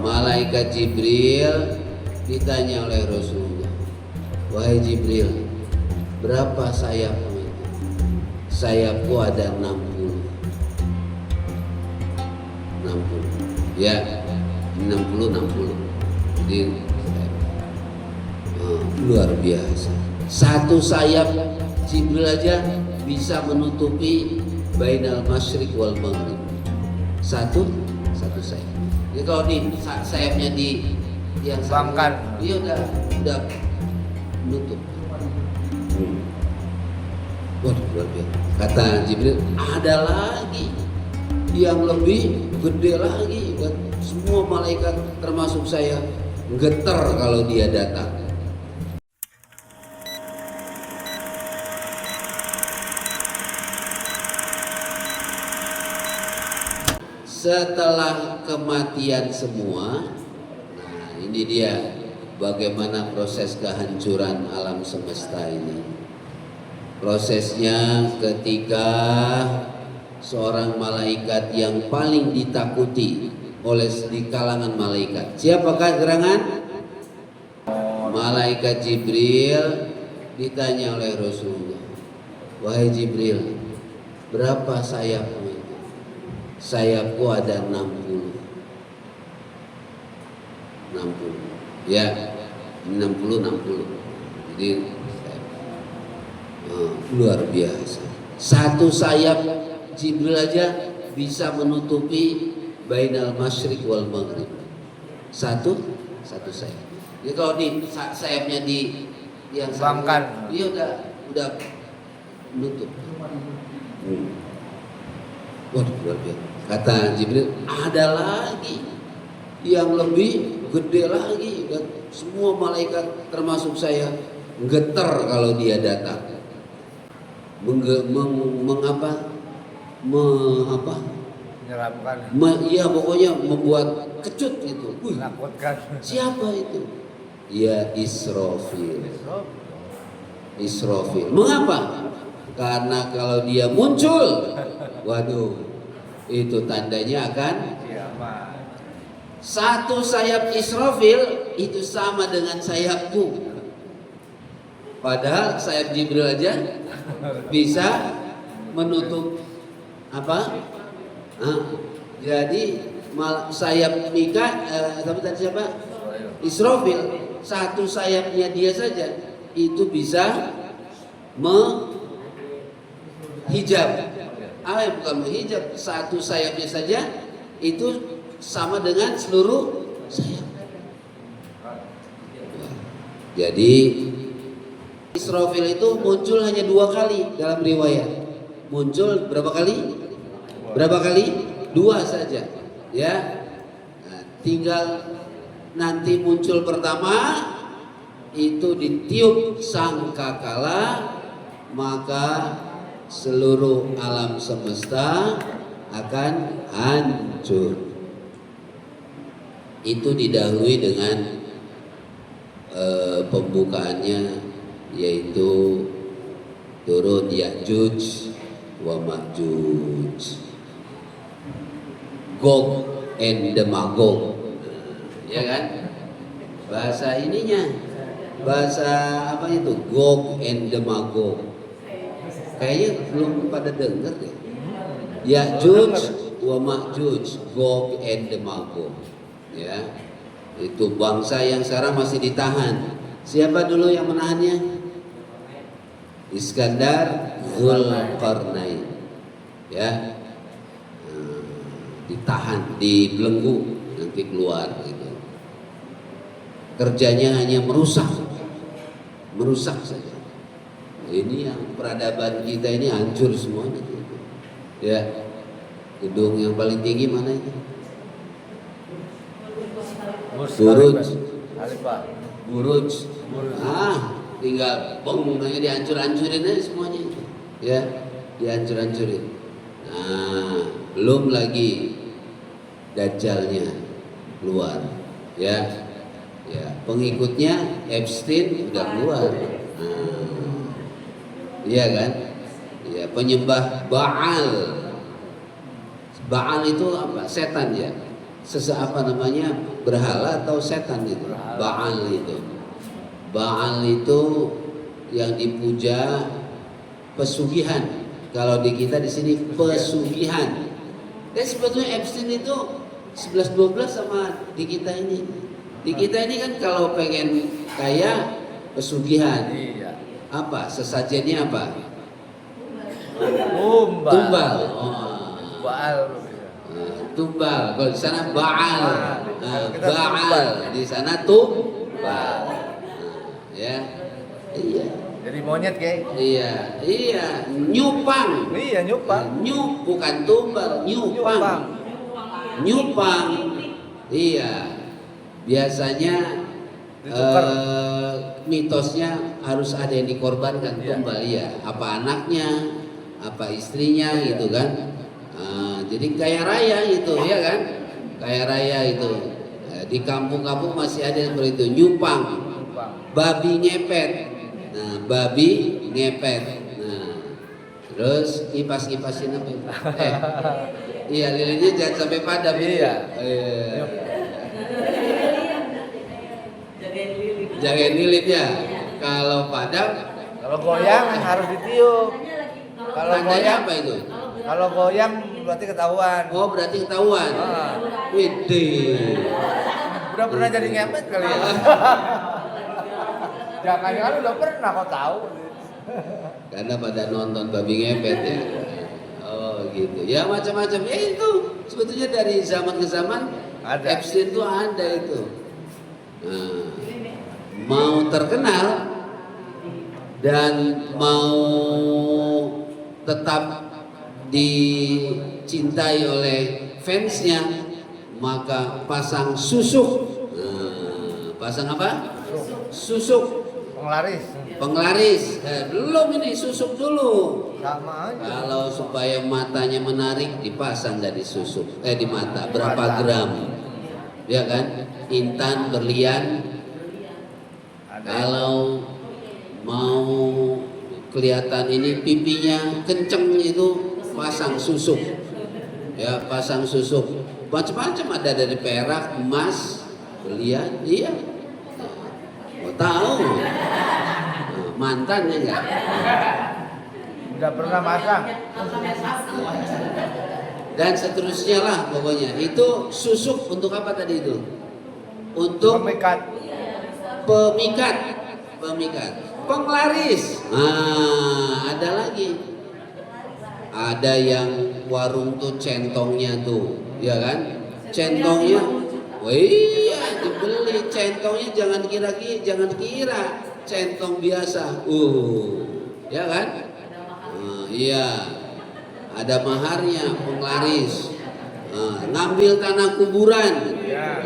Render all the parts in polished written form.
Malaikat Jibril ditanya oleh Rasulullah, wahai Jibril, berapa sayapmu? Sayapku ada 60. Ya, 60. Jadi luar biasa. Satu sayap Jibril aja bisa menutupi bainal masyriq wal maghrib. Satu sayap. Jadi kalau di sayapnya di yang bangkan, dia udah menutup. Waduh, luar biasa. Kata Jibril, ada lagi yang lebih gede lagi. Semua malaikat termasuk saya getar kalau dia datang. Setelah kematian semua, nah ini dia bagaimana proses kehancuran alam semesta ini. Prosesnya ketika seorang malaikat yang paling ditakuti oleh di kalangan malaikat. Siapakah gerangan? Malaikat Jibril ditanya oleh Rasulullah, wahai Jibril, berapa sayapmu? Sayapku ada 60. Ya, 60. Jadi luar biasa. Satu sayap Jibril aja bisa menutupi bainal masyriq wal maghrib. Satu sayap. Jadi kalau di sayapnya di yang bangkan, dia udah menutup. Waduh, luar biasa. Kata Jibril, ada lagi yang lebih gede lagi. Dan semua malaikat termasuk saya getar kalau dia datang. menyeramkan, Iya, pokoknya membuat kecut gitu. menakutkan. Siapa itu? Ya Israfil. Mengapa? Karena kalau dia muncul, waduh, itu tandanya akan Kiamat. satu sayap Israfil itu sama dengan sayapku. Padahal sayap Jibril aja bisa menutup apa? Jadi sayap tapi tadi siapa? Israfil. Satu sayapnya dia saja itu bisa menghijab. Bukan menghijab, satu sayapnya saja itu sama dengan seluruh sayap. Jadi Israfil itu muncul hanya 2 kali dalam riwayat. Muncul berapa kali? 2 saja. Ya. Nah, tinggal nanti muncul pertama itu ditiup sangkakala, maka seluruh alam semesta akan hancur. Itu didahului dengan pembukaannya, yaitu turun Ya'juj wa Ma'juj, Gog and the Magog, ya kan? Bahasa ininya, bahasa apa itu? Gog and the Magog. Kayaknya belum pada dengar deh. Ya'juj wa Ma'juj, Gog and the Magog. Ya, itu bangsa yang sekarang masih ditahan. Siapa dulu yang menahannya? Iskandar Dzulqarnain. Ya, ditahan, dibelenggu, nanti keluar gitu. Kerjanya hanya merusak saja. Ini yang peradaban kita ini hancur semuanya. Ya, gedung yang paling tinggi mana itu? Buruj. Tinggal bangunannya dihancur-hancurin aja semuanya. Ya, dihancur-hancurin. Nah, belum lagi Dajjalnya keluar. Ya, pengikutnya Epstein udah keluar. Iya kan? Ya, penyembah Baal. Baal itu apa? Setan ya. apa namanya, berhala atau setan itu. Baal itu. Baal itu yang dipuja pesugihan. Kalau di kita di sini pesugihan. Dan sebetulnya Epstein itu 11-12 sama di kita ini. Di kita ini kan kalau pengen kaya pesugihan. Iya. Apa? Sesajennya apa? Tumbal. Tumbal. Oh. Baal. Tumbal. Kalau di sana Baal. Kita Baal. tumbal. Di sana Tumbal. Ya. Iya. Jadi monyet kayak. Iya. Iya. Nyupang. Iya nyupang. Nyup bukan tumbal, nyupang. Nyupang. Iya. Biasanya Ditukar. mitosnya harus ada yang dikorbankan Iya. tumbal ya. Apa anaknya, apa istrinya gitu kan. Jadi kaya raya itu ya kan. Kaya raya itu. Di kampung-kampung masih ada yang seperti itu, nyupang. Nyupang. Babi ngepet. Nah, babi ngepet. Nah, terus kipas-kipasin apa itu? Iya, lilinnya jangan sampai padam. Iya. Jagain lilin ya. Kalau padam, Kalau goyang harus ditiup. Kalau tandanya goyang, apa itu? kalau goyang berarti ketahuan. Oh, berarti ketahuan. Widih. Udah pernah jadi ngepet kali ya? Jangan-jangan udah pernah kau tahu. Karena pada nonton babi ngepet ya. Oh gitu. Ya macam-macam. Ya itu sebetulnya dari zaman ke zaman Ada. Epstein itu ada itu. Nah, mau terkenal dan mau tetap dicintai oleh fansnya, maka pasang susuk. Nah, pasang apa? Susuk. Penglaris. Penglaris. Belum ini susuk dulu. Sama aja. Kalau supaya matanya menarik dipasang dari susuk di mata berapa Mata. gram, ya kan? Intan berlian. Ada. Kalau mau kelihatan ini pipinya kenceng itu pasang susuk, ya pasang susuk. Macam-macam ada dari perak, emas, berlian, iya. Mau tahu? Nah, mantannya enggak? Udah pernah masang. Dan seterusnya lah pokoknya. Itu susuk untuk apa tadi itu? Untuk Pemikat. pemikat, pemikat, penglaris. Nah, ada lagi. Ada yang warung tuh centongnya tuh, ya kan? Centongnya, wah iya dibeli centongnya jangan kira centong biasa, ya kan? Iya, ada maharnya penglaris. Ngambil tanah kuburan,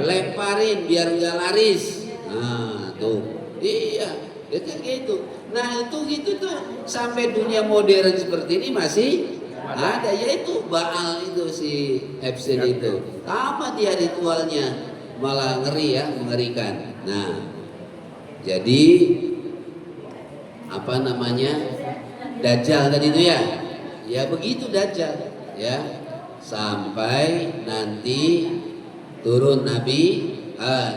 lemparin biar nggak laris. Nah, tuh, iya, ya kayak gitu. Nah itu gitu tuh sampai dunia modern seperti ini masih ada, yaitu Baal itu si Epstein itu. Apa dia ritualnya? Malah ngeri ya, mengerikan. Nah, jadi apa namanya? Dajjal tadi itu ya. Ya begitu Dajjal, ya. Sampai nanti turun Nabi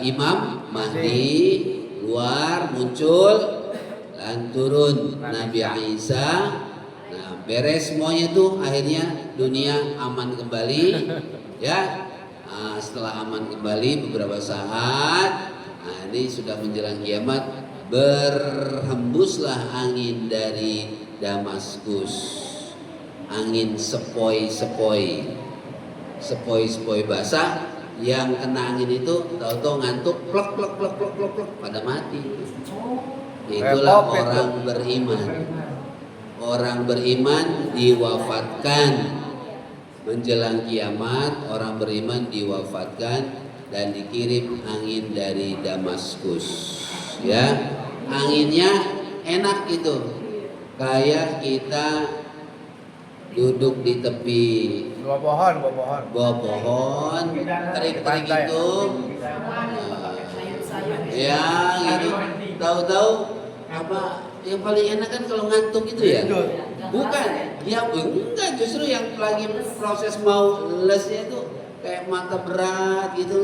Imam Mahdi keluar muncul dan turun Nabi Isa. Nah, beres semuanya tuh akhirnya dunia aman kembali ya. Setelah aman kembali beberapa saat, nah ini sudah menjelang kiamat, berhembuslah angin dari Damaskus. Angin sepoi-sepoi basah. Yang kena angin itu tahu-tahu ngantuk, plek pada mati. Itulah orang beriman. Orang beriman diwafatkan menjelang kiamat, orang beriman diwafatkan dan dikirim angin dari Damaskus. Ya, anginnya enak gitu. Kayak kita duduk di tepi Bawah pohon, terik-terik itu, ya gitu. Tahu-tahu apa yang paling enak kan kalau ngantuk itu ya? Bukan, ya enggak, justru yang lagi proses mau lesnya itu kayak mata berat gitu.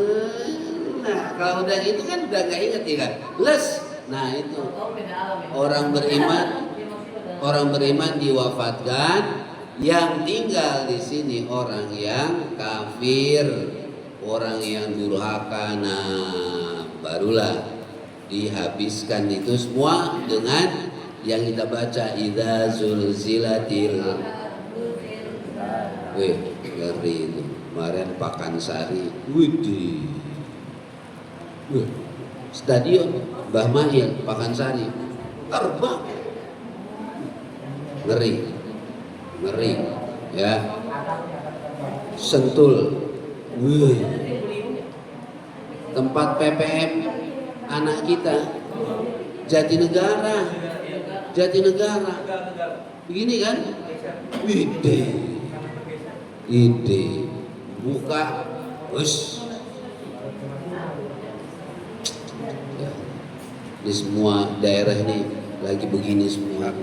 Nah, kalau udah gitu kan udah nggak inget ya kan, les. Nah itu orang beriman diwafatkan, yang tinggal di sini orang yang kafir, orang yang durhaka. Nah, barulah dihabiskan itu semua dengan yang kita baca idza zulzilatil. Wih, ngeri itu. Kemarin Pakansari, widih. Stadion Mbah Mahil Pakansari terbang. Ngeri ya. Sentul, wih. Tempat PPM anak kita, Jatinegara, begini kan, ide, buka, us, ya. Di semua daerah ini lagi begini semua,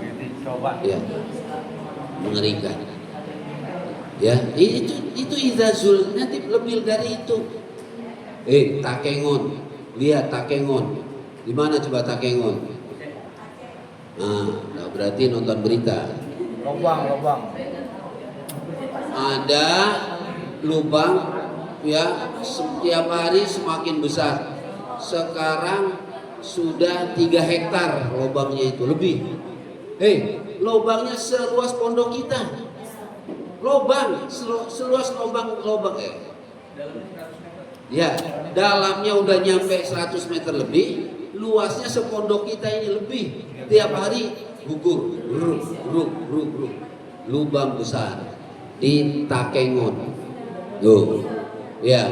ya, mengerikan. Ya, itu izazul, nanti lebih dari itu. Takengon, lihat Takengon, di mana coba Takengon? Nah, berarti nonton berita. Lubang. Ada lubang ya, setiap hari semakin besar. Sekarang sudah 3 hektar lubangnya itu lebih. Lubangnya seluas pondok kita. Seluas lubang ya, dalamnya udah nyampe 100 meter lebih, luasnya sepondok kita ini lebih. Tiap hari gugur, ruk. Lubang besar di Takengon. Tuh. Ya,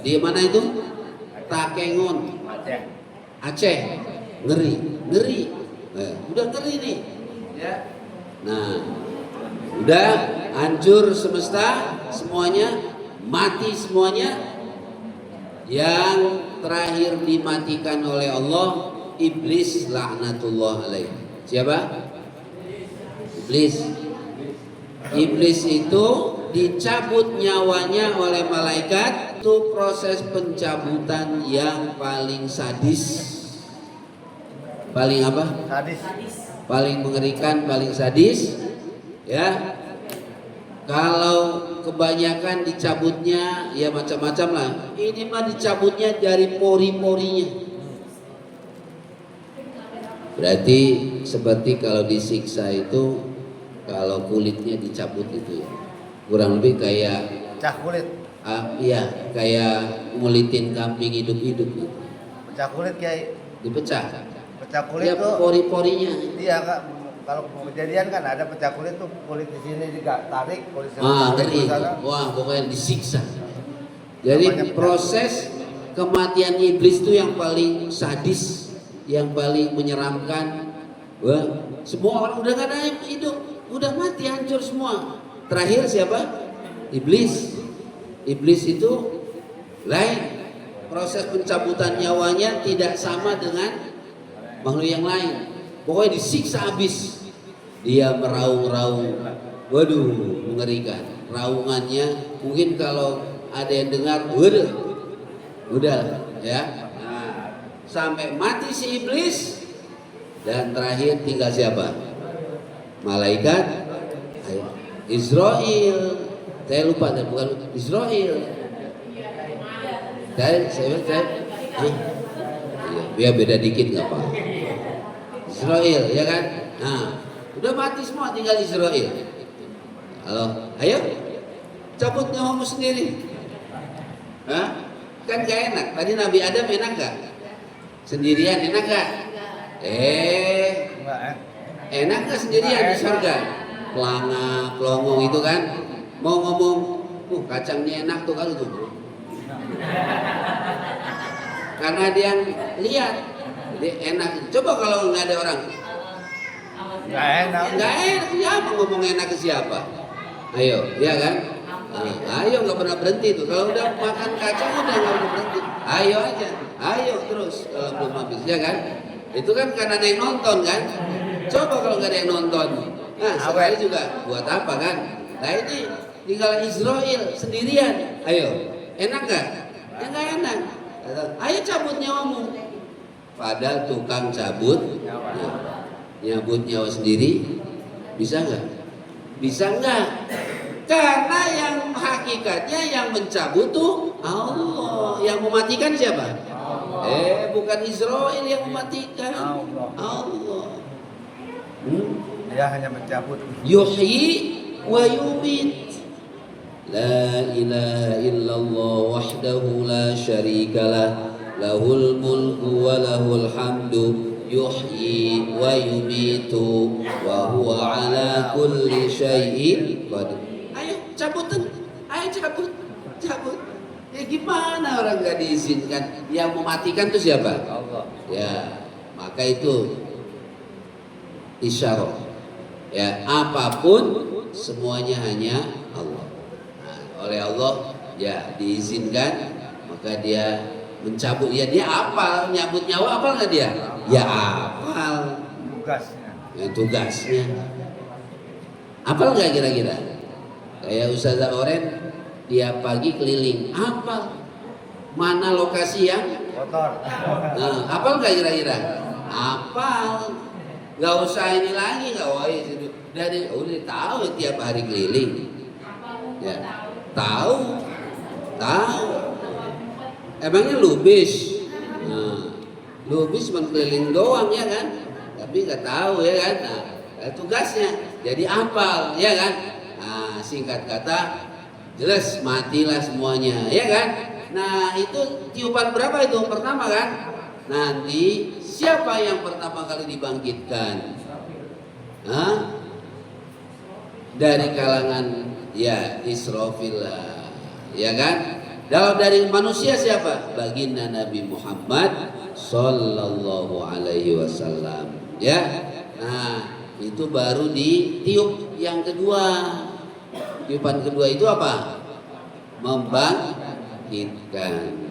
di mana itu? Takengon. Aceh. Ngeri. Udah ngeri nih. Ya. Nah, udah hancur semesta semuanya, mati semuanya. Yang terakhir dimatikan oleh Allah iblis laknatullah alaih. Siapa? Iblis itu dicabut nyawanya oleh malaikat. Itu proses pencabutan yang paling sadis. Paling apa? Sadis. Paling mengerikan, paling sadis. Ya. Kalau kebanyakan dicabutnya ya macam-macam lah. Ini mah dicabutnya dari pori-porinya. Berarti seperti kalau disiksa itu, kalau kulitnya dicabut itu kurang lebih kayak Pecah kulit. Iya, kayak ngulitin kambing hidup-hidup gitu. Pecah kulit Kiai. Dipecah. Pecah kulit Ya, tuh. pori-porinya. Iya Kak. Kalau kejadian kan ada pecah kulit tuh, kulit di sini juga tarik, kulit sini Ngeri. tarik. Wah, pokoknya disiksa. Jadi proses kematian iblis itu yang paling sadis, yang paling menyeramkan. Wah, semua orang udah gak ada yang hidup, udah mati, hancur semua. Terakhir siapa? Iblis. Iblis itu lain. Proses pencabutan nyawanya tidak sama dengan makhluk yang lain. Pokoknya disiksa habis. Dia meraung-raung. Waduh, mengerikan. Raungannya mungkin kalau ada yang dengar, udah ya. Nah, sampai mati si iblis. Dan terakhir tinggal siapa? Malaikat Israel. Saya lupa, bukan Israel. Saya ya beda dikit nggak apa. Israel, ya kan? Nah, udah mati semua, tinggal Israel. Halo, ayo cabut nyawamu sendiri. Hah? Kan gak enak. Tadi Nabi Adam enak gak? Sendirian enak gak? Enak gak sendirian di surga? Pelongong itu kan. Mau ngomong, kacangnya enak tuh kali tuh. Karena dia lihat, dia enak. Coba kalau nggak ada orang, nggak enak. Siapa ngomong enak ke siapa? Ayo, ya kan? Ayo, nggak pernah berhenti tuh. Kalau udah makan kacang udah nggak pernah berhenti. Ayo aja, ayo terus kalau belum habis, ya kan? Itu kan karena ada yang nonton kan? Coba kalau nggak ada yang nonton, nah sekali juga buat apa kan? Nah ini tinggal Israel sendirian. Ayo, Enak nggak? Ya nggak enak. Ayo cabut nyawamu. Padahal tukang cabut nyabut nyawa sendiri bisa nggak? Bisa nggak? Karena yang hakikatnya yang mencabut tuh Allah. Yang mematikan siapa? Bukan Israel yang mematikan. Allah. Dia hanya mencabut. Yuhyi wa yumit. La ilaha illallah wahdahu la syarikalah. Lahul mulku wa lahul hamdu. Yuhyi wa yumitu wa huwa ala kulli syai'in qadir. Ayo cabutan. Ayo cabut. Ya gimana orang nggak diizinkan? Yang mematikan itu siapa? Allah. Ya, maka itu isyarat. Ya, apapun semuanya hanya Allah. Nah, oleh Allah ya diizinkan, maka dia mencabut. Ya dia apal, nyabut nyawa apal nggak dia? Ya apal. Tugasnya. Ya, tugasnya. Apal nggak kira-kira? Kayak Ustazah Oren tiap pagi keliling, apal mana lokasi yang Kotor. nah, apal nggak kira-kira? Apal, nggak usah ini lagi, nggak dari udah tahu tiap hari keliling, ya tahu, emangnya lubis, nah, lubis cuma keliling doang ya kan, tapi nggak tahu ya kan, nah, tugasnya jadi apal ya kan, nah singkat kata jelas matilah semuanya, ya kan? Nah itu tiupan berapa itu? Pertama kan? Nanti siapa yang pertama kali dibangkitkan? Hah? Dari kalangan ya Israfil lah, ya kan? Dari manusia siapa? Baginda Nabi Muhammad Sallallahu Alaihi Wasallam, ya. Nah itu baru ditiup yang kedua. Tiupan kedua itu apa? Membangkitkan.